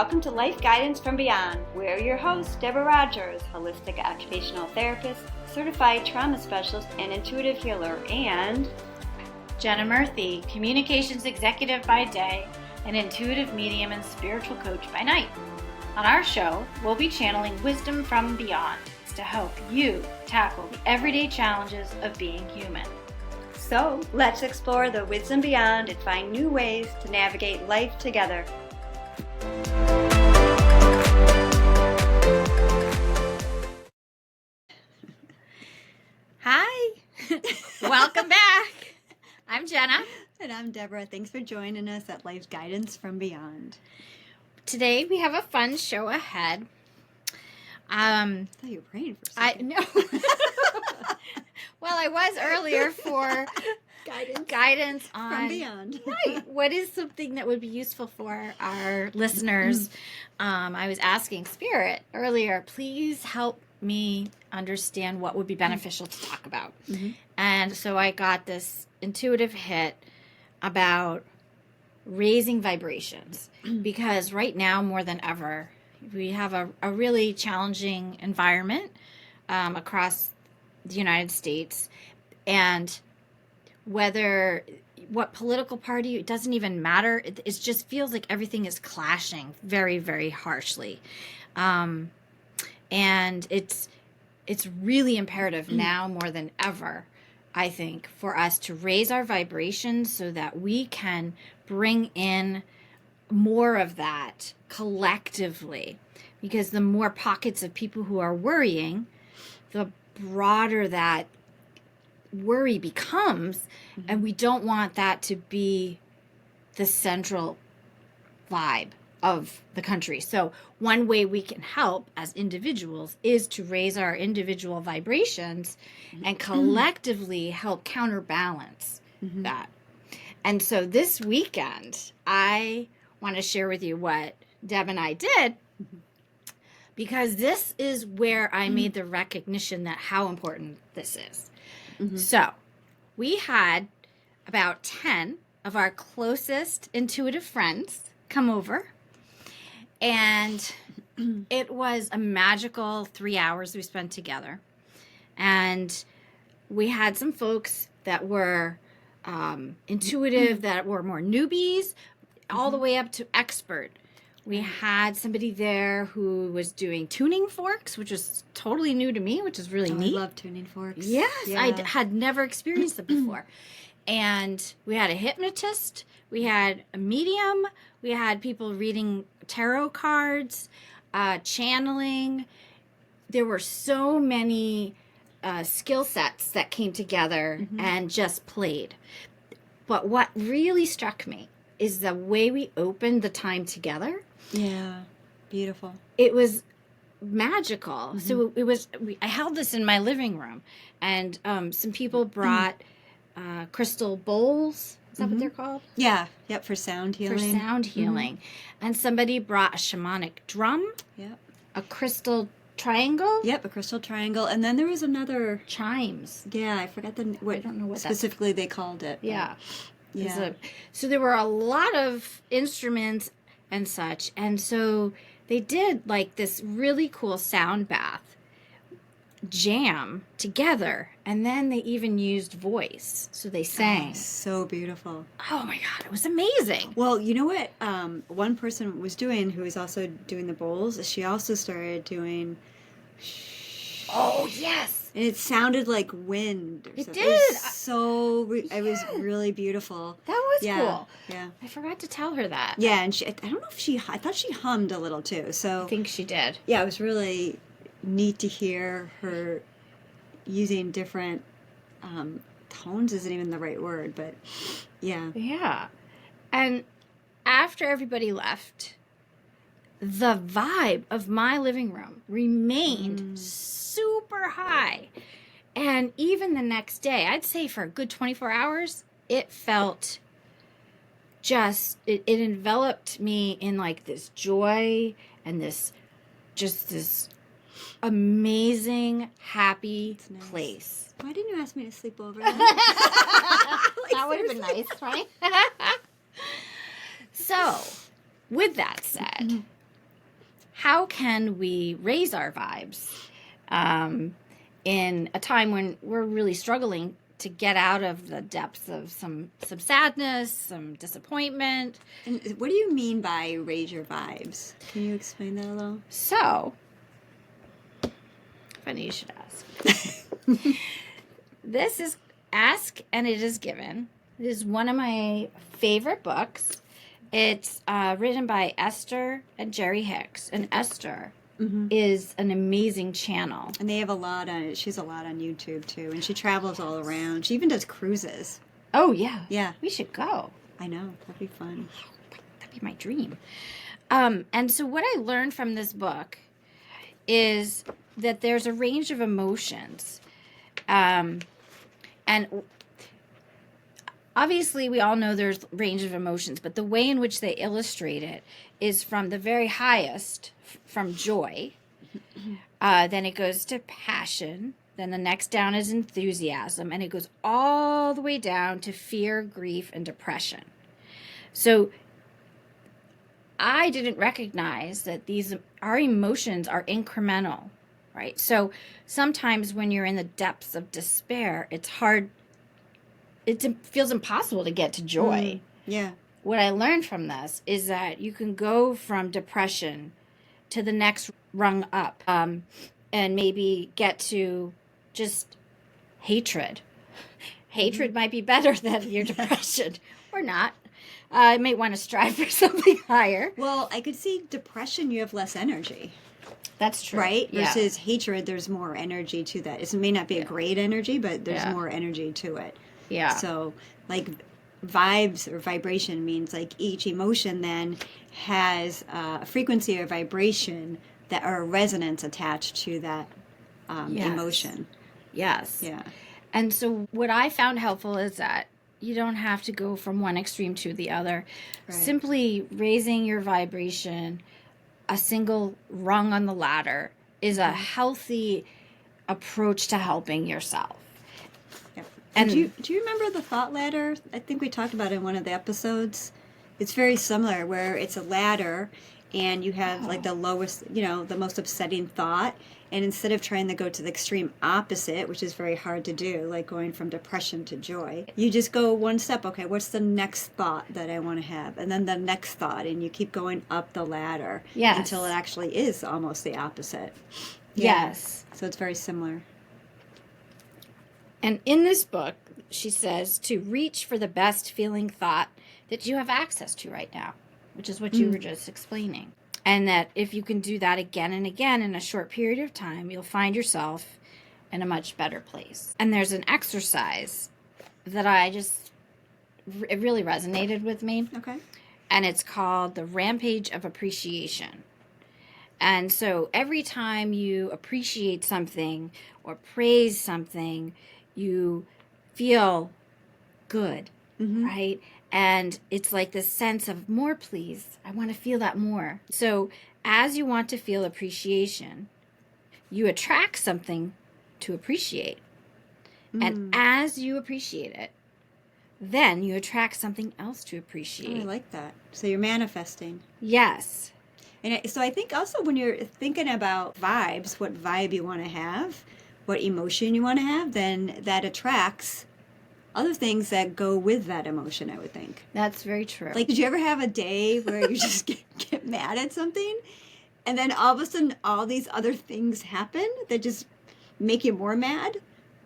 welcome to Life Guidance from Beyond. We're your hosts, Deborah Rogers, holistic occupational therapist, certified trauma specialist, and intuitive healer, and Jenna Murphy, communications executive by day, and intuitive medium and spiritual coach by night. On our show, we'll be channeling wisdom from beyond to help you tackle the everyday challenges of being human. So let's explore the wisdom beyond and find new ways to navigate life together. Hi, welcome back. I'm Jenna. And I'm Deborah. Thanks for joining us at Life Guidance from Beyond. Today we have a fun show ahead. I thought you were praying for something. I know. Well, I was earlier for guidance on from beyond. Right. What is something that would be useful for our listeners? I was asking Spirit earlier, please help me understand what would be beneficial to talk about. Mm-hmm. And so I got this intuitive hit about raising vibrations because right now more than ever, we have a really challenging environment across the United States, and what political party, it doesn't even matter. It just feels like everything is clashing very, very harshly. And it's really imperative now more than ever, I think, for us to raise our vibrations so that we can bring in more of that collectively. Because the more pockets of people who are worrying, the broader that worry becomes, and we don't want that to be the central vibe of the country. So one way we can help as individuals is to raise our individual vibrations and collectively help counterbalance that. And so this weekend, I want to share with you what Deb and I did, because this is where I made the recognition that how important this is. So we had about 10 of our closest intuitive friends come over, and it was a magical 3 hours we spent together. And we had some folks that were intuitive, that were more newbies, all the way up to expert. We had somebody there who was doing tuning forks, which was totally new to me, which is really neat. I love tuning forks. Yes, yeah. I had never experienced it before. And we had a hypnotist, we had a medium, we had people reading tarot cards, channeling. There were so many skill sets that came together and just played. But what really struck me is the way we opened the time together. Yeah, beautiful. It was magical. So I held this in my living room, and some people brought crystal bowls. Is that what they're called? Yeah. Yep, for sound healing. For sound healing. And somebody brought a shamanic drum. Yep. A crystal triangle. Yep, a crystal triangle. And then there was another... Chimes. Yeah, I forgot I don't know what specifically they called it. Yeah. Yeah. So there were a lot of instruments and such. And so they did like this really cool sound bath jam together. And then they even used voice. So they sang. Oh, so beautiful. Oh my God, it was amazing. Well, you know what one person was doing who was also doing the bowls? She also started doing... Oh, yes. And it sounded like wind. It did. It was really beautiful. That was cool. Yeah. I forgot to tell her that. Yeah, and I don't know if I thought she hummed a little too. So I think she did. Yeah, it was really neat to hear her using different tones isn't even the right word, but yeah. Yeah. And after everybody left, the vibe of my living room remained super high. And even the next day, I'd say for a good 24 hours, it felt it enveloped me in like this joy and this amazing, happy place. Why didn't you ask me to sleep over? That would have been nice, right? So, with that said, how can we raise our vibes in a time when we're really struggling to get out of the depths of some sadness, some disappointment. And what do you mean by raise your vibes? Can you explain that a little? So, funny you should ask. This is Ask and It Is Given. It is one of my favorite books. It's written by Esther and Jerry Hicks. And Esther is an amazing channel. And they have a lot on it. She's a lot on YouTube, too. And she travels all around. She even does cruises. Oh, yeah. Yeah. We should go. I know. That'd be fun. That'd be my dream. And so what I learned from this book is that there's a range of emotions. And obviously we all know there's range of emotions, but the way in which they illustrate it is from the very highest, from joy, then it goes to passion, then the next down is enthusiasm, and it goes all the way down to fear, grief, and depression. So I didn't recognize that our emotions are incremental, right? So sometimes when you're in the depths of despair, it's hard. It feels impossible to get to joy. Yeah. What I learned from this is that you can go from depression to the next rung up, and maybe get to just hatred. Hatred might be better than your depression, or not. I may want to strive for something higher. Well, I could see depression, you have less energy. That's true. Right? Yeah. Versus hatred, there's more energy to that. It may not be a great energy, but there's Yeah. more energy to it. Yeah. So, like, vibes or vibration means, like, each emotion then has a frequency or vibration that are a resonance attached to that Yes. emotion. Yes. Yeah. And so what I found helpful is that you don't have to go from one extreme to the other. Right. Simply raising your vibration a single rung on the ladder is a healthy approach to helping yourself. Yep. And do you remember the thought ladder? I think we talked about it in one of the episodes. It's very similar, where it's a ladder and you have like the lowest, the most upsetting thought. And instead of trying to go to the extreme opposite, which is very hard to do, like going from depression to joy, you just go one step. Okay, what's the next thought that I want to have? And then the next thought, and you keep going up the ladder until it actually is almost the opposite. Yeah. Yes. So it's very similar. And in this book, she says to reach for the best feeling thought that you have access to right now, which is what you were just explaining. And that if you can do that again and again in a short period of time, you'll find yourself in a much better place. And there's an exercise that it really resonated with me. Okay. And it's called the Rampage of Appreciation. And so every time you appreciate something or praise something, you feel good, right? And it's like this sense of more, please. I want to feel that more. So as you want to feel appreciation, you attract something to appreciate. And as you appreciate it, then you attract something else to appreciate. Oh, I like that. So you're manifesting. Yes. And so I think also when you're thinking about vibes, what vibe you want to have, what emotion you want to have, then that attracts other things that go with that emotion, I would think. That's very true. Like, did you ever have a day where you just get mad at something, and then all of a sudden all these other things happen that just make you more mad?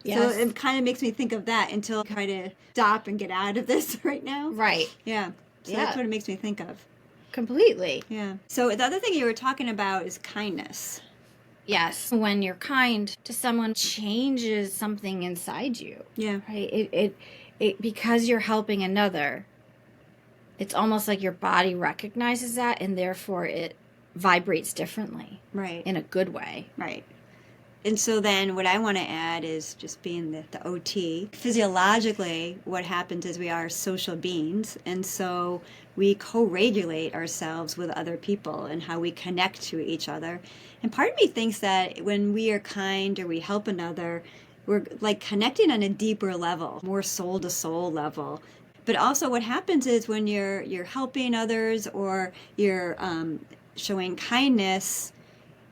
Yes. So it kind of makes me think of that until I kind of stop and get out of this right now. Right. Yeah. So that's what it makes me think of. Completely. Yeah. So the other thing you were talking about is kindness. Yes. When you're kind to someone, changes something inside you. Yeah. Right. It because you're helping another, it's almost like your body recognizes that, and therefore it vibrates differently. Right. In a good way. Right. And so then what I want to add is just being the OT. Physiologically, what happens is we are social beings, and so we co-regulate ourselves with other people and how we connect to each other. And part of me thinks that when we are kind or we help another, we're like connecting on a deeper level, more soul to soul level. But also what happens is when you're helping others or you're showing kindness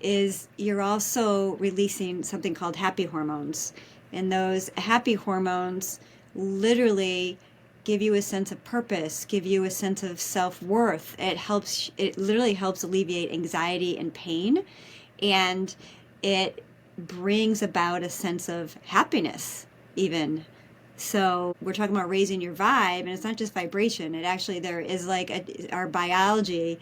is you're also releasing something called happy hormones. And those happy hormones literally give you a sense of purpose, give you a sense of self-worth. It literally helps alleviate anxiety and pain. And it brings about a sense of happiness even. So we're talking about raising your vibe, and it's not just vibration. It actually, there is our biology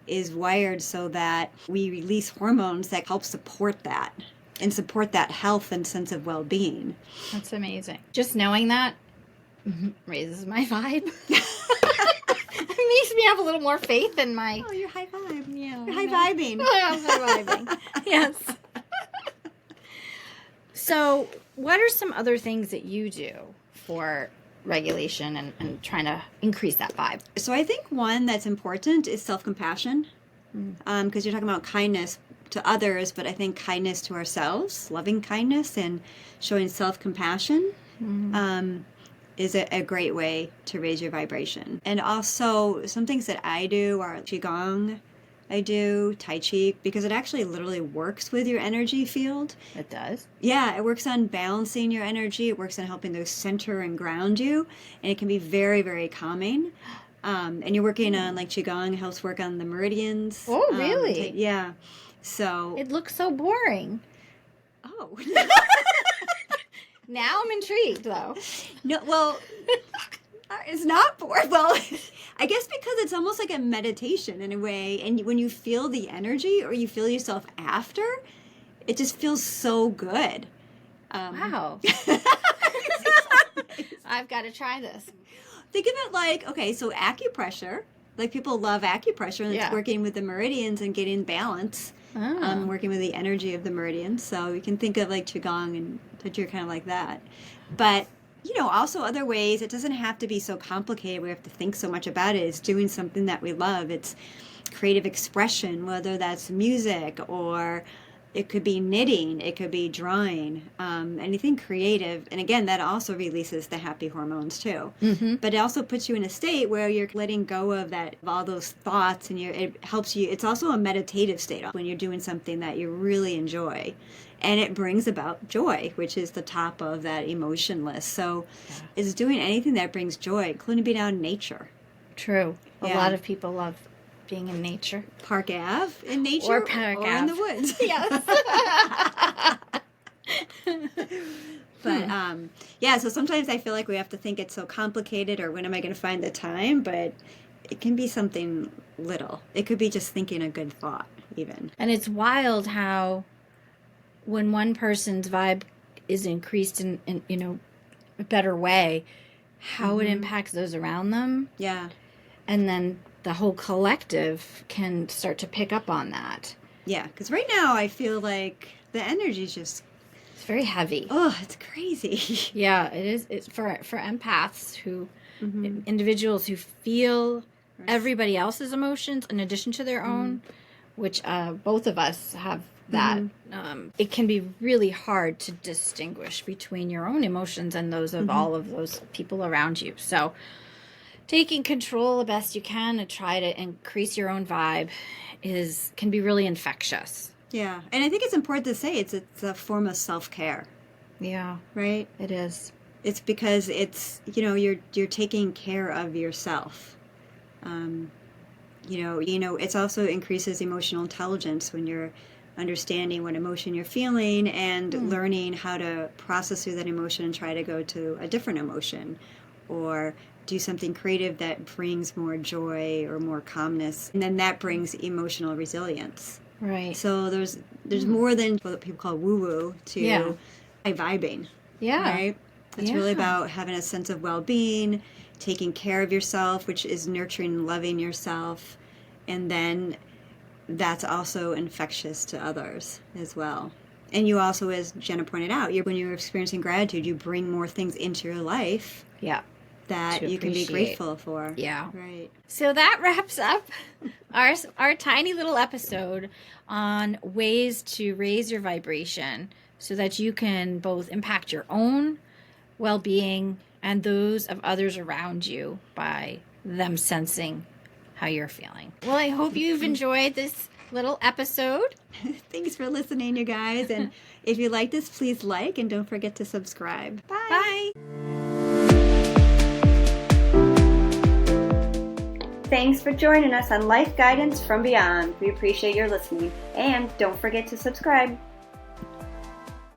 is wired so that we release hormones that help support that and support that health and sense of well-being. That's amazing. Just knowing that raises my vibe. It makes me have a little more faith in my... Oh, you're high vibe. Yeah. You're high vibing. I'm high vibing. Yes. So what are some other things that you do for regulation and trying to increase that vibe? So I think one that's important is self-compassion, because you're talking about kindness to others, but I think kindness to ourselves, loving kindness and showing self-compassion is a great way to raise your vibration. And also some things that I do are Qigong. I do Tai Chi because it actually literally works with your energy field. It does? Yeah, it works on balancing your energy. It works on helping to center and ground you. And it can be very, very calming. And you're working on, like, Qigong helps work on the meridians. Oh, really? Yeah. So. It looks so boring. Oh. Now I'm intrigued, though. No, well, it's not boring. Well, I guess because it's almost like a meditation in a way. And when you feel the energy or you feel yourself after, it just feels so good. Wow. I've got to try this. Think of it like, okay, so acupressure. Like, people love acupressure, and it's working with the meridians and getting balance. Working with the energy of the meridians. So you can think of like Qigong and Tai Chi kind of like that. But, you know, also other ways, it doesn't have to be so complicated. We have to think so much about it. It's doing something that we love. It's creative expression, whether that's music or it could be knitting, it could be drawing, anything creative. And again, that also releases the happy hormones too. Mm-hmm. But it also puts you in a state where you're letting go of all those thoughts, and it helps you. It's also a meditative state when you're doing something that you really enjoy. And it brings about joy, which is the top of that emotion list. So it's doing anything that brings joy, including being out in nature. True. A lot of people love being in nature. Park Ave in nature or Park Ave. In the woods. Yes. But so sometimes I feel like we have to think it's so complicated, or when am I going to find the time? But it can be something little. It could be just thinking a good thought even. And it's wild how when one person's vibe is increased in a better way, how it impacts those around them. Yeah. And then the whole collective can start to pick up on that. Yeah, because right now I feel like the energy's just... It's very heavy. Oh, it's crazy. Yeah, it is. It's for empaths who, individuals who feel everybody else's emotions in addition to their own, which both of us have that. It can be really hard to distinguish between your own emotions and those of all of those people around you. So taking control the best you can to try to increase your own vibe can be really infectious. Yeah, and I think it's important to say it's a form of self-care. Yeah, right. It is. It's because it's you're taking care of yourself. It's also increases emotional intelligence when you're understanding what emotion you're feeling and learning how to process through that emotion and try to go to a different emotion, or do something creative that brings more joy or more calmness, and then that brings emotional resilience. Right. So there's more than what people call woo-woo to vibing. Yeah. Right? It's really about having a sense of well-being, taking care of yourself, which is nurturing and loving yourself, and then that's also infectious to others as well. And you also, as Jenna pointed out, when you're experiencing gratitude, you bring more things into your life. Yeah. That you can be grateful for. Yeah. Right. So that wraps up our tiny little episode on ways to raise your vibration so that you can both impact your own well-being and those of others around you by them sensing how you're feeling. Well, I hope you've enjoyed this little episode. Thanks for listening, you guys. And if you like this, please like and don't forget to subscribe. Bye. Bye. Thanks for joining us on Life Guidance from Beyond. We appreciate your listening. And don't forget to subscribe.